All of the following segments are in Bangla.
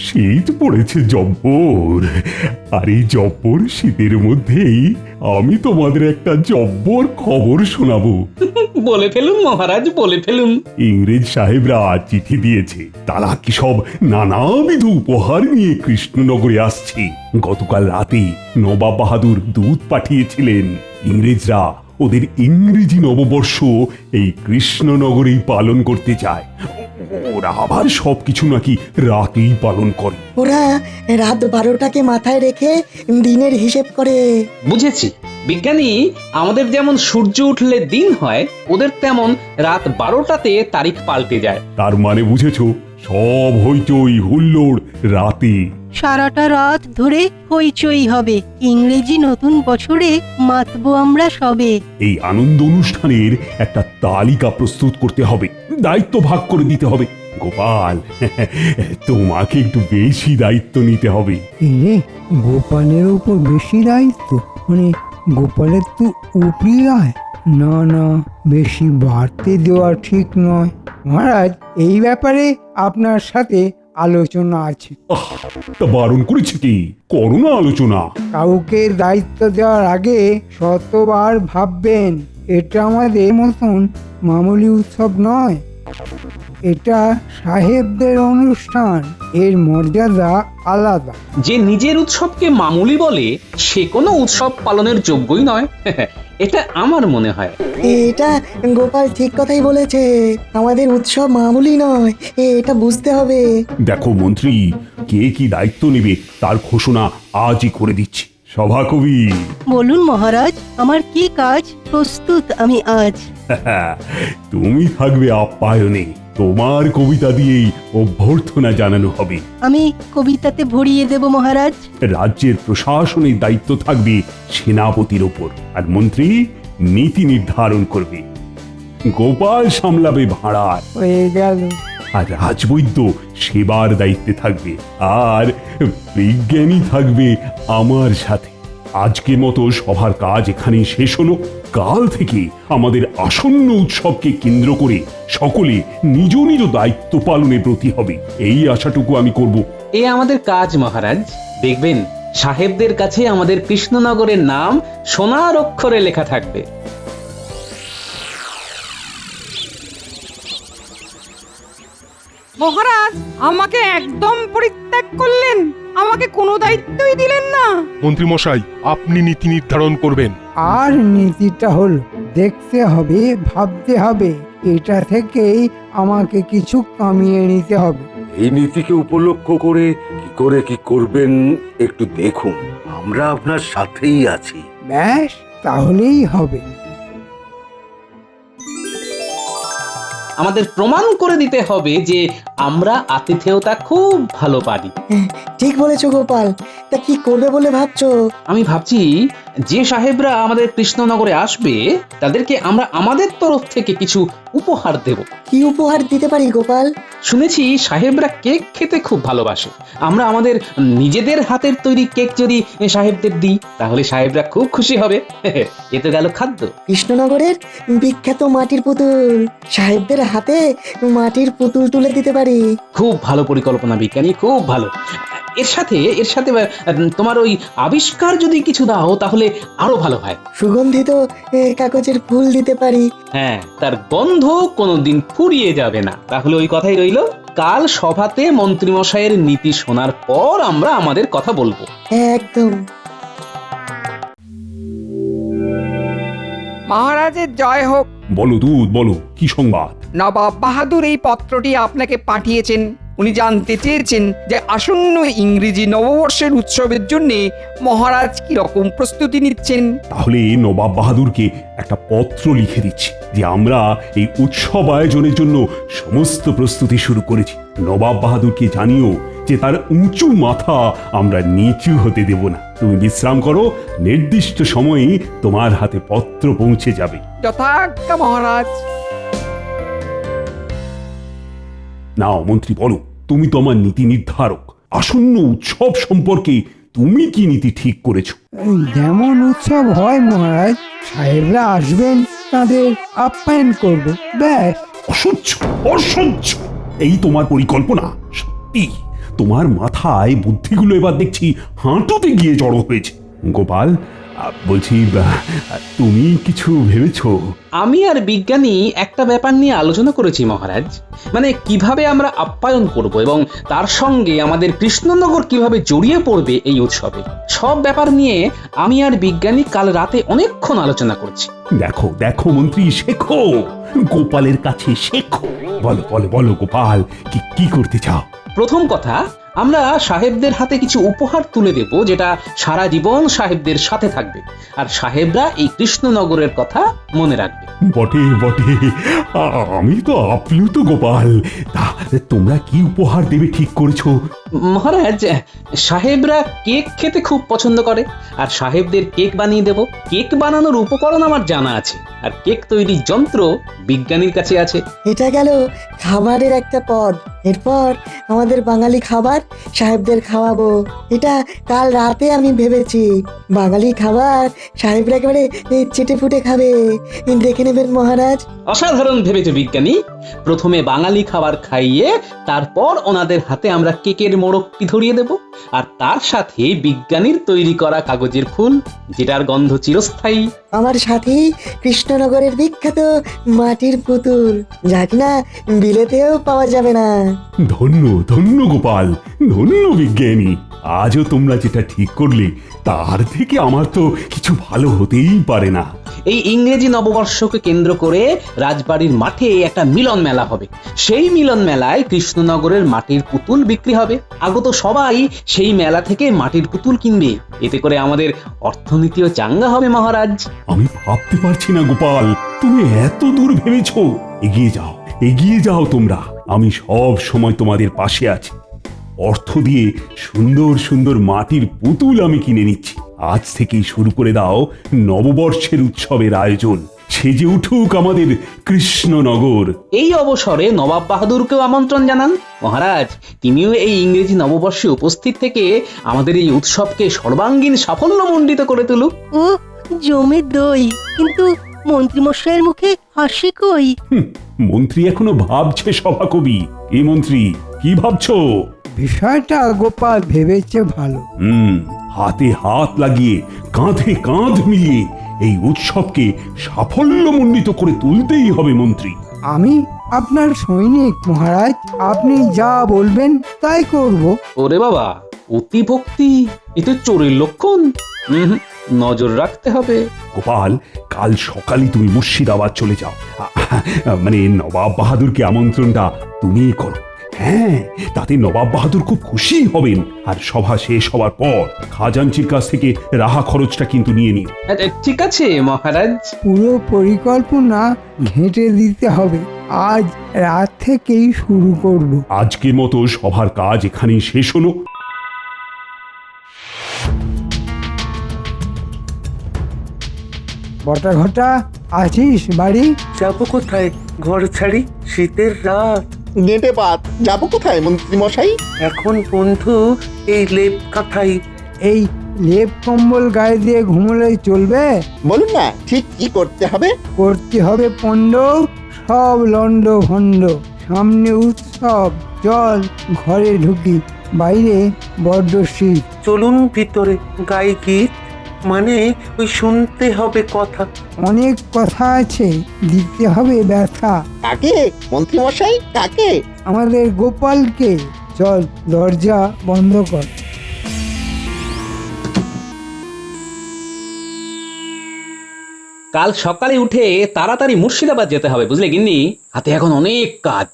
শীত পড়েছে জব্বর। আর এই জব্বর শীতের মধ্যেই আমি তোমাদের একটা জব্বর খবর শোনাবো। বলে ফেলুন মহারাজ, বলে ফেলুন। ইংরেজ সাহেবরা চিঠি দিয়েছে, তারা কি সব নানাবিধ উপহার নিয়ে কৃষ্ণনগরে আসছে। গতকাল রাতে নবাব বাহাদুর দূত পাঠিয়েছিলেন। ইংরেজরা ওদের ইংরেজি নববর্ষ এই কৃষ্ণনগরেই পালন করতে চায়। ওরা আবার সবকিছু নাকি রাতেই পালন করে। ওরা রাত 12টাকে মাথায় রেখে দিনের হিসেব করে। বুঝেছি, বিজ্ঞানী আমাদের যেমন সূর্য উঠলে দিন হয়, ওদের তেমন রাত 12টাতে তারিখ পাল্টে যায়। তার মানে বুঝেছো, সব হইচই হুল্লোড় রাতে। সারাটা রাত ধরে হইচই হবে। ইংরেজি নতুন বছরে মাতবো আমরা সবে। এই আনন্দ অনুষ্ঠানের একটা তালিকা প্রস্তুত করতে হবে, দায়িত্ব ভাগ করে দিতে হবে। গোপাল, তোমাকে একটু বেশি দায়িত্ব নিতে হবে। রে, গোপালের উপর বেশি দায়িত্ব? মানে গোপালের তো উপরি আয়। না না, বেশি বাড়তে দেওয়া ঠিক নয় মহারাজ। এই ব্যাপারে আপনার সাথে আলোচনা আছে। তা বারণ করেছে কি? করো না আলোচনা। কাউকে দায়িত্ব দেওয়ার আগে শতবার ভাববেন। এটা আমাদের মতন মামুলি উৎসব নয়, এটা সাহেবদের অনুষ্ঠান। এর মর্যাদা আলাদা। যে নিজের উৎসবকে মামুলি বলে, সে কোনো উৎসব পালনের যোগ্যই নয়। এটা আমার মনে হয়। এটা গোপাল ঠিক কথাই বলেছে। আমাদের উৎসব মামুলি নয়, এটা বুঝতে হবে। দেখো মন্ত্রী, কে কি দায়িত্ব নেবে তার ঘোষণা আজই করে দিচ্ছি। সভাকবি, বলুন মহারাজ, আমার কি কাজ? প্রস্তুত আমি আজ। তুমি থাকবে আপ্যায়নে। তোমার কবিতা দিয়েই অভ্যর্থনা জানানো হবে। আমি কবিতাতে ভরিয়ে দেব মহারাজ। রাজ্যের প্রশাসনের দায়িত্ব থাকবে সেনাপতির ওপর, আর মন্ত্রী নীতি নির্ধারণ করবে। গোপাল সামলাবে ভাড়ার, হয়ে গেল। আর রাজবৈদ্য সেবার দায়িত্বে থাকবে, আর বিজ্ঞানী থাকবে আমার সাথে। আজকের মতো সভার কাজ এখানেই শেষ হলো। কাল থেকে আমাদের আসন্ন উৎসবকে কেন্দ্র করে সকলে নিজ নিজ দায়িত্ব পালনে ব্রতী হবে, এই আশাটুকু আমি করব। এ আমাদের কাজ মহারাজ। দেখবেন সাহেবদের কাছে আমাদের কৃষ্ণনগরের নাম সোনার অক্ষরে লেখা থাকবে। মহারাজ আমাকে একদম পরিত্যাগ করলেন, আমাকে কোনো দায়িত্বই দিলেন না। মন্ত্রী মশাই, আপনি নীতি নির্ধারণ করবেন। আর নীতিটা হলো দেখতে হবে, ভাবতে হবে। এটা থেকেই আমাকে কিছু কামিয়ে নিতে হবে। এই নীতিকে উপলক্ষ করে কি করবেন একটু দেখুন। আমরা আপনার সাথেই আছি। ব্যাস, তাহলেই হবে। আমাদের প্রমাণ করে দিতে হবে যে আমরা আতিথেয়তা খুব ভালো পারি। ঠিক বলেছো গোপাল। তা কি করবে বলে ভাবছো? আমি ভাবছি, যে সাহেবরা আমাদের কৃষ্ণনগরে আসবে তাদেরকে আমরা আমাদের তরফ থেকে কিছু উপহার দেব। কি উপহার দিতে পারি গোপাল? শুনেছি সাহেবরা কেক খেতে খুব ভালোবাসে। আমরা আমাদের নিজেদের হাতের তৈরি কেক যদি সাহেবদের দিই, তাহলে সাহেবরা খুব খুশি হবে। এ তো গেল খাদ্য। কৃষ্ণনগরের বিখ্যাত মাটির পুতুল, সাহেবদের হাতে মাটির পুতুল তুলে দিতে পারি। খুব ভালো পরিকল্পনা বিজ্ঞানী, খুব ভালো। এর সাথে তোমার ওই আবিষ্কার যদি কিছু দাও তাহলে আরো ভালো হয়। সুগন্ধিত কাগজের ফুল দিতে পারি। হ্যাঁ, তার গন্ধ কোনোদিন ফুরিয়ে যাবে না। তাহলে ওই কথাই রইলো, কাল সভাতে মন্ত্রী মশাইয়ের নীতি শোনার পর আমরা আমাদের কথা বলবো। একদম। মহারাজের জয় হোক। বলো দুধ, বলো কি সংবাদ? নবাব বাহাদুর এই পত্রটি আপনাকে পাঠিয়েছেন। উনি জানতে চেয়েছেন যে আসন্ন ইংরেজি নববর্ষের উৎসবের জন্য মহারাজ কি রকম প্রস্তুতি নিচ্ছেন। তাহলে নবাব বাহাদুরকে একটা পত্র লিখে দিচ্ছি যে আমরা এই উৎসব আয়োজনের জন্য সমস্ত প্রস্তুতি শুরু করেছি। নবাব বাহাদুরকে জানিও যে তার উঁচু মাথা আমরা নিচু হতে দেব না। তুমি বিশ্রাম করো, নির্দিষ্ট সময়ে তোমার হাতে পত্র পৌঁছে যাবে। যথাজ্ঞা মহারাজ। নাও মন্ত্রী, বলো, তুমি তো আমার নীতি নির্ধারক। আসন্ন উৎসব সম্পর্কে তুমি কি নীতি ঠিক করেছো? যেমন উৎসব হয় মহারাজ, সাহেবরা আসবেন, তাদের আপ্যায়ন করব, ব্যাস। অসহ্য, অসহ্য! এই তোমার পরিকল্পনা? সত্যি তোমার মাথায় বুদ্ধিগুলো এবার দেখছি হাঁটুতে গিয়ে জড়ো হয়েছে। গোপাল, বলছি তুমি কিছু ভেবেছো? আমি আর বিজ্ঞানী একটা ব্যাপার নিয়ে আলোচনা করেছি মহারাজ, মানে কিভাবে আমরা আপ্যায়ন করব এবং তার সঙ্গে আমাদের কৃষ্ণনগর কিভাবে জড়িয়ে পড়বে এই উৎসবে, সব ব্যাপার নিয়ে আমি আর বিজ্ঞানী কাল রাতে অনেকক্ষণ আলোচনা করছি। দেখো দেখো মন্ত্রী, শেখো, গোপালের কাছে শেখো। বলো বলো বলো গোপাল, কি কি করতে চাও? প্রথম কথা, আমরা সাহেবদের হাতে কিছু উপহার তুলে দেব যেটা সারা জীবন সাহেবদের সাথে থাকবে, আর সাহেবরা এই কৃষ্ণনগরের কথা মনে রাখবে। বটে বটে, আমি তো আপ্লুত গোপাল। তা তোমরা কি উপহার দেবে ঠিক করেছো? মহারাজ, সাহেবরা কেক খেতে খুব পছন্দ করে, আর সাহেবদের কেক বানিয়ে দেব। কেক বানানোর উপকরণ আমার জানা আছে, আর কেক তৈরির যন্ত্র বিজ্ঞানীর কাছে আছে। এটা গেল খাবারের একটা পদ। এরপর আমাদের বাঙালি খাবার সাহেবদের খাওয়াবো। এটা কাল রাতে আমি ভেবেছি। বাঙালি খাবার সাহেবরা একেবারে চেটে ফুটে খাবে, দেখে নেবেন মহারাজ। অসাধারণ ভেবেছে বিজ্ঞানী। প্রথমে বাঙালি খাবার খাইয়ে তারপর ওনাদের হাতে আমরা কেকের মোড়কটি ধরিয়ে দেব, আর তার সাথে বিজ্ঞানীর তৈরি করা কাগজের ফুল, যেটার গন্ধ চিরস্থায়ী। আমার সাথে কৃষ্ণনগরের বিখ্যাত মাটির পুতুল, যা কিনা বিলেতেও পাওয়া যাবে না। ধন্য ধন্য গোপাল, ধন্য বিজ্ঞানী। আজও তোমরা যেটা ঠিক করলে তার থেকে আমার তো কিছু ভালো হতেই পারে না। এই ইংরেজি নববর্ষকে কেন্দ্র করে রাজবাড়ির মাঠে একটা মিলন মেলা হবে। সেই মিলন মেলায় কৃষ্ণনগরের মাটির পুতুল বিক্রি হবে। আগত সবাই সেই মেলা থেকে মাটির পুতুল কিনবে। এতে করে আমাদের অর্থনীতিও চাঙ্গা হবে মহারাজ। আমি ভাবতে পারছি না গোপাল, তুমি এত দূর ভেবেছো। এগিয়ে যাও তোমরা, আমি সব সময় তোমাদের পাশে আছি। অর্থ দিয়ে সুন্দর সুন্দর মাটির পুতুল আমি কিনে নিচ্ছি। আজ থেকেই শুরু করে দাও নববর্ষের উৎসবের আয়োজন। সেজে উঠুক আমাদের কৃষ্ণনগর। এই অবসরে নবাব বাহাদুরকেও আমন্ত্রণ জানান মহারাজ। তিনিও এই ইংরেজি নববর্ষে উপস্থিত থেকে আমাদের এই উৎসবকে সর্বাঙ্গীন সাফল্যমণ্ডিত করে তুলুক। ও জমে দই, কিন্তু মন্ত্রীমশাইয়ের মুখে হাসি কই? মন্ত্রী এখনো ভাবছে সভাকবি। এ মন্ত্রী, কি ভাবছো? বিষয়টা গোপাল ভেবেছে ভালো। হাতে হাত লাগিয়ে কাঁধে কাঁধ মিলিয়ে এই উৎসবকে সাফল্যমণ্ডিত করে তুলতেই হবে মন্ত্রী। আমি আপনার সৈনিক মহারাজ, আপনি যা বলবেন তাই করব। ওরে বাবা, অতি ভক্তি এ তো চোরের লক্ষণ। নজর রাখতে হবে। গোপাল, কাল সকালে তুমি মুর্শিদাবাদ চলে যাও। মানে নবাব বাহাদুরকে আমন্ত্রণটা তুমিই করো। হ্যাঁ, তাতে নবাব বাহাদুর খুব খুশি হবেন। আর সভা শেষ হওয়ার পর খাজাঞ্চির কাছ থেকে রাহা খরচটা কিন্তু নিয়ে নিন। ঠিক আছে মহারাজ। পুরো পরিকল্পনা ঘেঁটে দিতে হবে। আজ রাত থেকেই শুরু করব। আজকের মতো সভার কাজ এখানেই শেষ হলো। বটা ঘটা আছিস বাড়ি? যাবো কোথায় ঘর ছাড়ি, শীতের রাত। নেটে পাত যাবো কোথায় মন্ত্রী মশাই? এখন বন্ধু এই লেপ কাঁথাই। এই লেপ কম্বল গায়ে দিয়ে ঘুমোলে চলবে? বলুন না ঠিক কি করতে হবে? করতে হবে পণ্ড, সব লন্ড ভণ্ড। সামনে উৎসব, চল ঘরে ঢুকি। বাইরে বড্ড শীত। চলুন ভিতরে, গাই গীত, মানে ওই শুনতে হবে কথা। অনেক কথা আছে, দিতে হবে ব্যথা। কাকে মন্ত্রী মশাই, কাকে? আমাদের গোপালকে। চল দরজা বন্ধ কর। কাল সকালে উঠে তাড়াতাড়ি মুর্শিদাবাদ যেতে হবে, বুঝলে গিন্নি? হাতে এখন অনেক কাজ।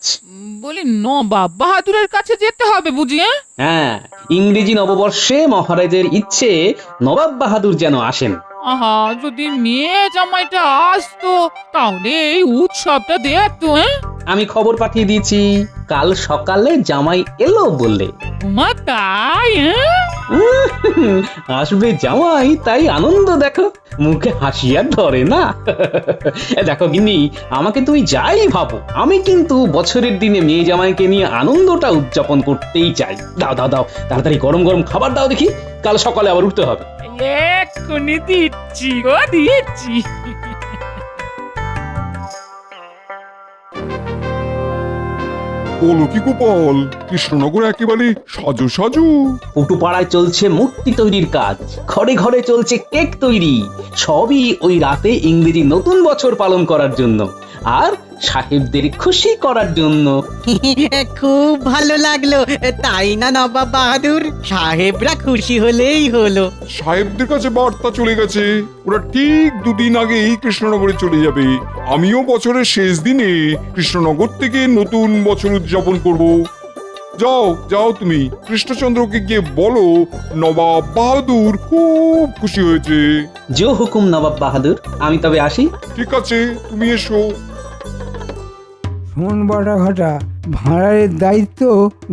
বলি নবাব বাহাদুরের কাছে যেতে হবে বুঝি? হ্যাঁ, ইংরেজি নববর্ষে মহারাজের ইচ্ছে নবাব বাহাদুর যেন আসেন। আহা, যদি মেয়ে জামাইটা আসতো তাহলে এই উৎসবটা দেখতো। আমি খবর পাঠিয়ে দিয়েছি, কাল সকালে জামাই এলো বললে। মা তাই? আসবে জামাই, তাই আনন্দ দেখো, মুখে হাসি আর ধরে না। দেখো গিন্নি, আমাকে তুমি যাই ভাবো, আমি কিন্তু বছরের দিনে মেয়ে জামাইকে নিয়ে আনন্দটা উদযাপন করতেই চাই। দাও দাও দাও, তাড়াতাড়ি গরম গরম খাবার দাও দেখি, কাল সকালে আবার উঠতে হবে। এক্ষুনি দিচ্ছি গো, দিচ্ছি। বলো কি গোপাল, কৃষ্ণনগর একেবারে সাজু সাজু। পুটুপাড়ায় চলছে মূর্তি তৈরির কাজ, ঘরে ঘরে চলছে কেক তৈরি, সবই ওই রাতে ইংরেজি নতুন বছর পালন করার জন্য আর সাহেবদের খুশি করার জন্য। খুব ভালো লাগলো, তাই না নবাব বাহাদুর? সাহেবরা খুশি হলেই হলো। সাহেবদের কাছে বার্তা চলে গেছে, ওরা ঠিক দুদিন আগেই কৃষ্ণনগরে চলে যাবে। আমিও বছরের শেষ দিনে কৃষ্ণনগর থেকে নতুন বছর উদযাপন করব। যাও যাও, তুমি কৃষ্ণচন্দ্রকে গিয়ে বলো নবাব বাহাদুর খুব খুশি হয়েছে। জো হুকুম নবাব বাহাদুর, আমি তবে আসি। ঠিক আছে, তুমি এসো। শোন বড়া ঘটা, ভাঁড়ারের দায়িত্ব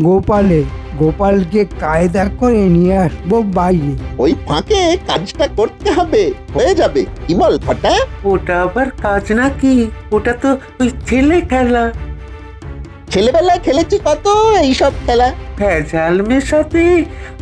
গোপালের। গোপালকে কায়দা করে নিয়ে আসবো বাইরে। ওই ফাঁকে কাজটা করতে হবে, হয়ে যাবে। কি বল ফাটা? ওটা আবার কাজ নাকি? ওটা তো ওই ছেলে খেলা। ছেলেবেলায় খেলেছি কত এইসব খেলা। ভেজাল মেশাতে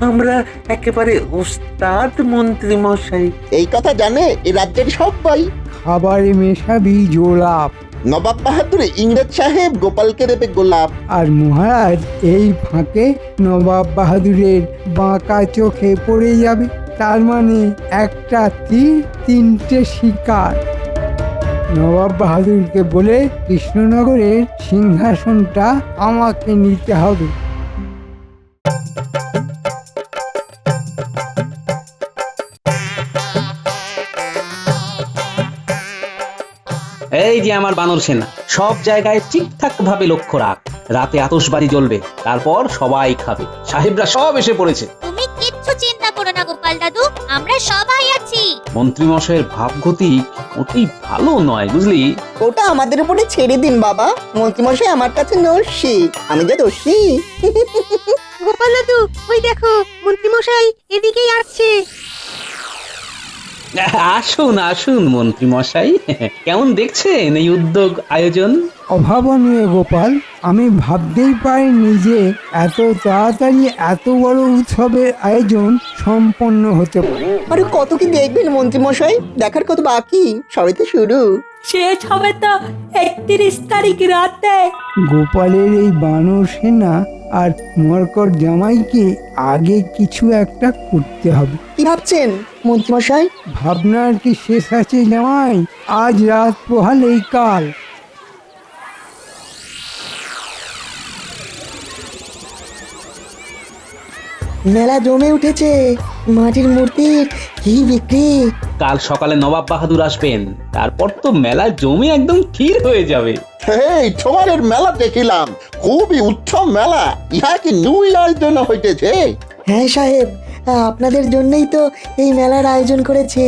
আমরা একেবারে ওস্তাদ মন্ত্রী মশাই। এই কথা জানে এ রাজ্যের সবাই। খাবারে মেশাবি জোলাপ, নবাব বাহাদুর ইংরেজ সাহেব গোপালকে দেবে গোলাপ। আর মহারাজ এই ফাঁকে নবাব বাহাদুরের বাঁকা চোখে পড়ে যাবে। তার মানে একটা তীর, তিনটে শিকার। নবাব বাহাদুরকে বলে কৃষ্ণনগরের সিংহাসনটা আমাকে নিতে হবে। এই যে আমার বানর সেনা, সব জায়গায় ঠিকঠাক ভাবে লক্ষ্য রাখ। রাতে আতশবাজি জ্বলবে, তারপর সবাই খাবে। সাহেবরা সব এসে পড়েছে। তুমি কিচ্ছু চিন্তা করো না গোপাল দাদু, আমরা সবাই আছি। মন্ত্রী মশাইয়ের ভাবগতি মোটেই ভালো নয়, বুঝলি? ওটা আমাদের উপরে ছেড়ে দিন বাবা। মন্ত্রীমশাই আমার কাছে নস্যি, আমি যে দোষী। গোপাল দাদু, ওই দেখো মন্ত্রীমশাই এদিকেই আসছে। আসুন আসুন মন্ত্রী মশাই, কেমন দেখছেন এই উদ্যোগ আয়োজন? অভাবনীয় গোপাল, আমি ভাবতেই পারিনি যে এত তাড়াতাড়ি এত বড় উৎসবের আয়োজন সম্পন্ন হতে পারে। আরে কত কি দেখবেন মন্ত্রীমশাই, দেখার কত বাকি, সবে তো শুরু। শেষ হবে তো 31 তারিখ রাতে। গোপালের এই বানর সেনা আর মরকট জামাইকে আগে কিছু একটা করতে হবে। কি ভাবছেন মন্ত্রীমশাই? ভাবনার কি শেষ আছে জামাই? আজ রাত পোহালেই কাল। মেলা জমে উঠেছে, মাটির মূর্তির কি বিক্রি! কাল সকালে নবাব বাহাদুর আসবেন, তারপর তো মেলা জমে একদম ক্ষীর হয়ে যাবে। এই ছোয়ারের মেলা দেখিলাম, খুবই উৎসব মেলা। ইহা কি নিউ ইয়ার জন্য হইতেছে? হ্যাঁ সাহেব, আপনাদের জন্যই তো এই মেলার আয়োজন করেছি,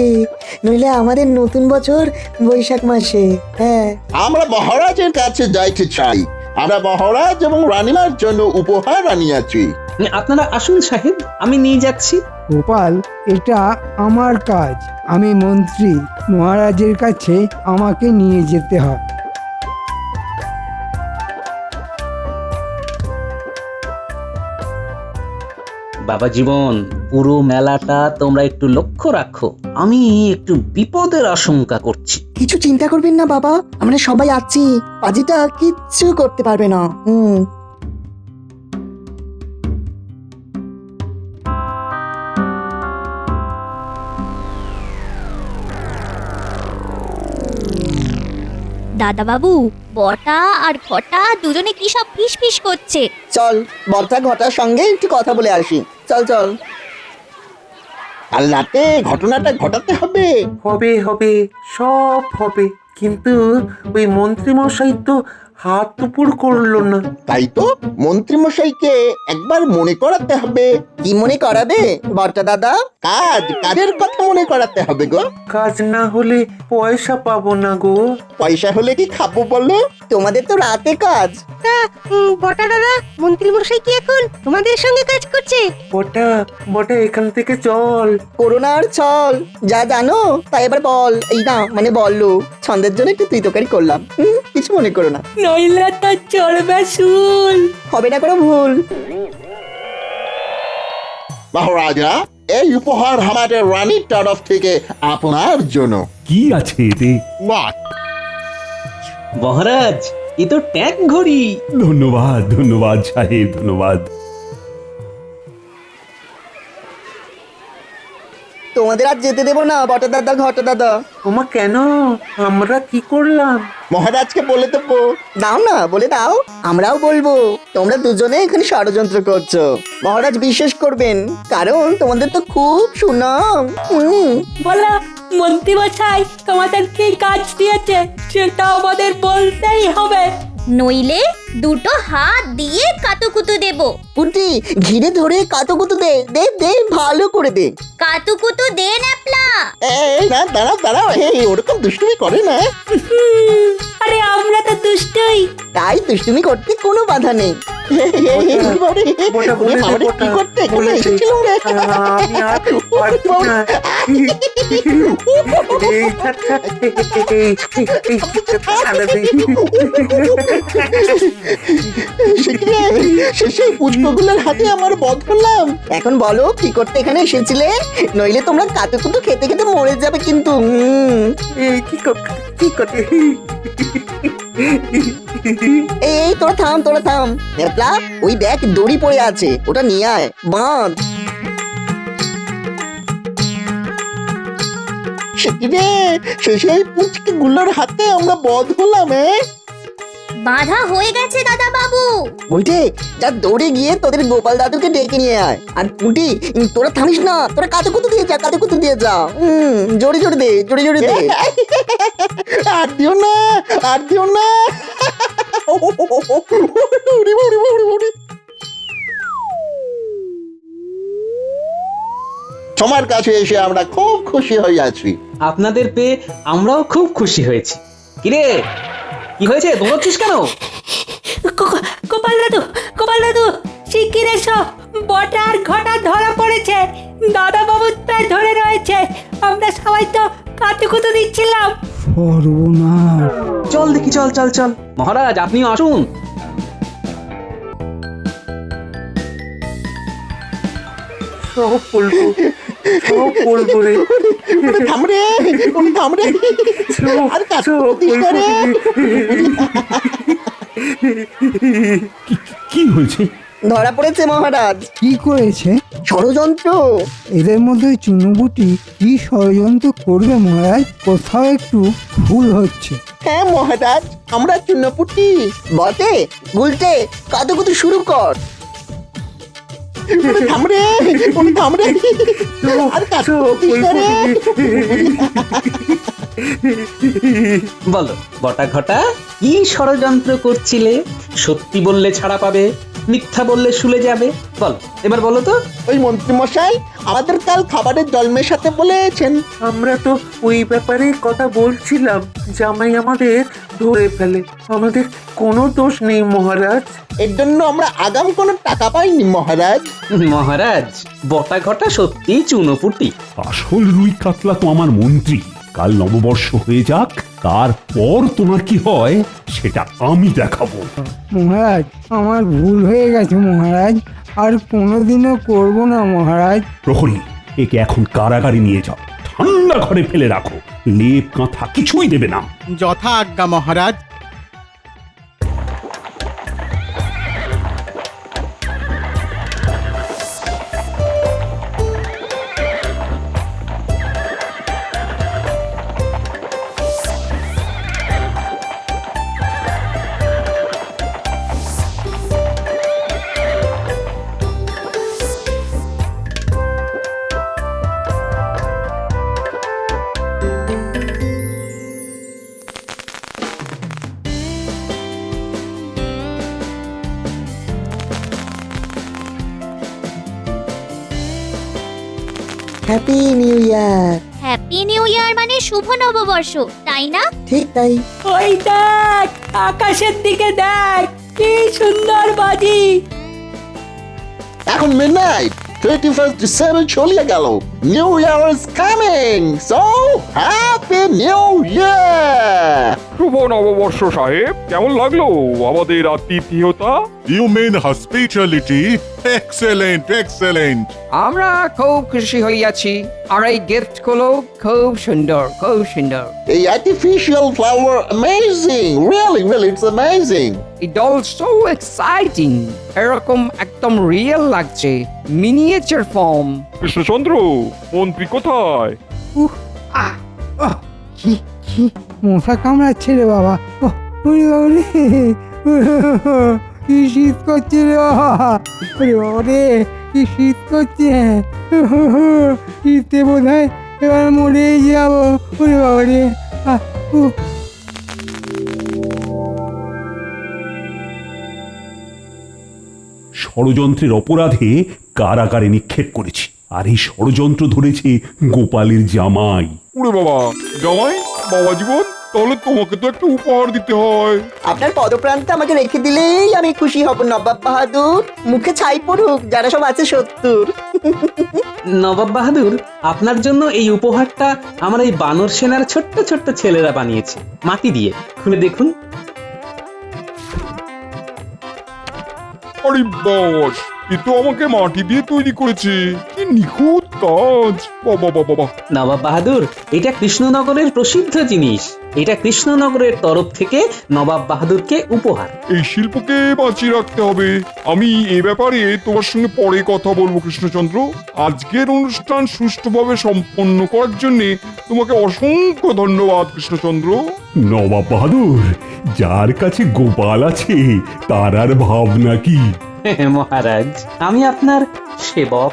নইলে আমাদের নতুন বছর বৈশাখ মাসে। হ্যাঁ, আমরা মহারাজের কাছে যাইতে চাই। আমরা মহারাজ এবং রানীমার জন্য উপহার আনিয়াছি। আপনারা আসুন সাহেব, আমি নিয়ে যাচ্ছি। গোপাল, এটা আমার কাজ। আমি মন্ত্রী, মহারাজের কাছে আমাকে নিয়ে যেতে হয়। বাবা জীবন, পুরো মেলাটা তোমরা একটু লক্ষ্য রাখো, আমি একটু বিপদের আশঙ্কা করছি। কিছু চিন্তা করবেন না বাবা, আমরা সবাই আছি। পাজিটা কিচ্ছু করতে পারবে না। দাদা বাবু, বটা আর ঘটা দুজনে কি সব ফিস ফিস করছে। চল বর্তা ঘটার সঙ্গে একটু কথা বলে আসি। চল চল। কাল রাতে ঘটনাটা ঘটাতে হবে। হবে হবে, সব হবে, কিন্তু ওই মন্ত্রী মশাই তো হাত উপর করলো না। তাই তো মন্ত্রীমশাইকে একবার মনে করাতে হবে। কি মনে করাবে বর্তা দাদা? কাজের কথা মনে করাতে হবে গো। কাজ না হলে পয়সা পাবো না গো। পয়সা হলে কি খাবো বলো? তোমাদের তো রাতে কাজ। বটা দাদা, মন্ত্রীমশাই কি এখন তোমাদের সঙ্গে কাজ করছে? বটা বটা, এখান থেকে চল। করোনার ছল যা জানো তাই এবার বল। এই না মানে বললো, ছন্দের জন্য একটু তুই তোকারি করলাম। কিছু মনে করো না, নইলে তো চড়বে শুল। হবে না কোনো ভুল। মহারাজা, এই উপহার আমাদের রানীর তরফ থেকে আপনার জন্য। কি আছে এতে? মহারাজ, এ তো ট্যাঙ্ক ঘড়ি। ধন্যবাদ ধন্যবাদ সাহেব, ধন্যবাদ। তোমাদের আর যেতে দেবো না বটা দাদা ঘটা দাদা। ওমা কেন? আমরা কি করলাম? মহারাজকে বলে দেবো। দাও না, বলে দাও, আমরাও বলবো তোমরা দুজনে এখানে ষড়যন্ত্র করছো। মহারাজ বিশ্বাস করবেন, কারণ তোমাদের তো খুব সুনাম। বলা মন্ত্রীমশাই তোমাদের কি কাজ দিয়েছে সেটা আমাদের বলতেই হবে। নইলে দুটো হাত দিয়ে কাতুকুতু দেব। পুটি ঘিরে ধরে কাতুকুতু দে দে দে, ভালো করে দে। কাতুকুতু দে ন্যাপলা। এই না, দাঁড়াও দাঁড়াও, ওরকম দুষ্টুমি করে না। আরে আমরা তো দুষ্টই। তাই দুষ্টুমি করতে কোনো বাধা নেই। বোটা বলে দে, বোটা কি করতে এখানে বলে দে। এসেছিলাম রে? আমি আর পারছি না। এই ছাড়, এই ছাড়া দে। শেষে পুষ্পগুলোর হাতে আমার বধ করলাম। এখন বলো কি করতে এখানে এসেছিলে, নইলে তোমরা কাতুকুতু খেতে খেতে মরে যাবে কিন্তু। এই কি করতে? এই তোরা থাম, তোরা থাম। নেপলা, ওই দেখ দড়ি পড়ে আছে, ওটা নিয়ে আয়, বাঁধ। শেষে পুচকে গুলোর হাতে আমরা বধ হলাম। বাধা হয়ে গেছে দাদা বাবু। বলছে যা দৌড়ে গিয়ে তোদের গোপাল দাদুকে ডেকে নিয়ে আয়। আর পুঁটি তোরা থামিস না, তোরা কাতুকুতু দিয়ে যা, কাতুকুতু দিয়ে যা। জোরে জোরে দে, জোরে জোরে দে। আর দিও না, আর দিও না। তোমার কাছে এসে আমরা খুব খুশি হয়ে আছি। আপনাদের পেয়ে আমরাও খুব খুশি হয়েছি। কিরে, কি হয়েছে, দৌড়চ্ছিস কেন? গোপাল দাদু শিগগির এসো, বটা আর ঘটা ধরা পড়েছে। দাদা বাবুর প্রায় ধরে রয়েছে, আমরা সবাই তো কাতুকুতু দিচ্ছিলাম। সর্বনাশ! চল দেখি, চল চল চল। মহারাজ আপনিও আসুন। সব বলবো রে। থামরে, থামরে। আর কাছে কি হয়েছে? ধরা পড়েছে মহারাজ। কি করেছে? ষড়যন্ত্র। এদের মধ্যে চুনুবুটি কি ষড়যন্ত্র করবে মহারাজ? কোথাও একটু ভুল হচ্ছে। হ্যাঁ মহারাজ, আমরা চুনপুটি। বটে গুলটে, কাতুকুতু শুরু কর। থামরে, থামরে। আর কাছে বলো বটা ঘটা, কি ষড়যন্ত্র করছিলে? সত্যি বললে ছাড়া পাবে, মিথ্যা বললে শুলে যাবে। বল, এবার বলো তো। ওই মন্ত্রী মশাই আমাদের কাল খাবারের জল মেশাতে বলেছেন। আমরা তো ওই ব্যাপারে কথা বলছিলাম, জামাই আমাদের ধরে ফেলে। আমাদের কোনো দোষ নেই মহারাজ। এর জন্য আমরা আগাম কোনো টাকা পাইনি মহারাজ। মহারাজ, বটা ঘটা সত্যি চুনোপুটি। আসল রুই কাতলা তো আমার মন্ত্রী। কাল নববর্ষ হয়ে যাক, তারপর তোমার কি হয় সেটা আমি দেখাবো। মহারাজ আমার ভুল হয়ে গেছে মহারাজ, আর কোনোদিনও করব না মহারাজ। প্রহরী, একে এখন কারাগারে নিয়ে যাও, ঠান্ডা ঘরে ফেলে রাখো, লেপ কাঁথা কিছুই দেবে না। যথা আজ্ঞা মহারাজ। Happy new year. Happy new year মানে শুভ নববর্ষ, তাই না? ঠিক তাই। ওই দেখ, আকাশের দিকে দেখ, কি সুন্দর বাজি। এখন মিডনাইট, 31st December চলে গেল। New year is coming, so happy new year. শুভ নববর্ষ সাহেব, কেমন লাগলো আমাদের আতিথেয়তা? You mean hospitality? Excellent excellent. আমরা খুব খুশি হইয়াছি, আর এই গিফট গুলো খুব সুন্দর, খুব সুন্দর। এই artificial flower amazing, really it's amazing. It also exciting, এরকম একদম রিয়েল লাগছে, মিনিয়েচার ফর্ম। কৃষ্ণচন্দ্র, মন্ত্রী কোথায়? আহ আহ, কি কি মশা কামড়াচ্ছে রে বাবা। ওরে বাবা রে, কি শীত করছে রে বাবা। ওরে বাবা রে, কি শীত করছে। শীতে বোধ হয় এবার মরেই যাবো। ওরে বাবা রে। ষড়যন্ত্রের অপরাধে কারাগারে নিক্ষেপ করেছি, আর এই ষড়যন্ত্র ধরেছে গোপালের জামাই। উড়ে বাবা, জামাই, বাবা জীবন, তাহলে তোমাকে তো একটা উপহার দিতে হয়। আপনার পদপ্রান্তে আমাকে রেখে দিলেই আমি খুশি হব নবাব বাহাদুর। মুখে ছাই পড়ুক যারা সব আছে শত্রুর। নবাব বাহাদুর, আপনার জন্য এই উপহারটা আমার এই বানর সেনার ছোট্ট ছোট্ট ছেলেরা বানিয়েছে মাটি দিয়ে। খুলে দেখুন। আরে বাস, এ তো আমাকে মাটি দিয়ে তৈরি করেছে, কি নিখুঁত কাজ। বাবা বাবা বাবা। নবাব বাহাদুর, এটা কৃষ্ণনগরের প্রসিদ্ধ জিনিস। এটা কৃষ্ণনগরের তরফ থেকে নবাব বাহাদুরকে উপহার। এই শিল্পকে বাঁচিয়ে রাখতে হবে। আমি এ ব্যাপারে তোমার সঙ্গে পরে কথা বলবো কৃষ্ণচন্দ্র। আজকের অনুষ্ঠান সুষ্ঠুভাবে সম্পন্ন করার জন্য তোমাকে অসংখ্য ধন্যবাদ কৃষ্ণচন্দ্র। নবাব বাহাদুর, যার কাছে গোপাল আছে তার আর ভাবনা কি? মহারাজ, আমি আপনার সেবক।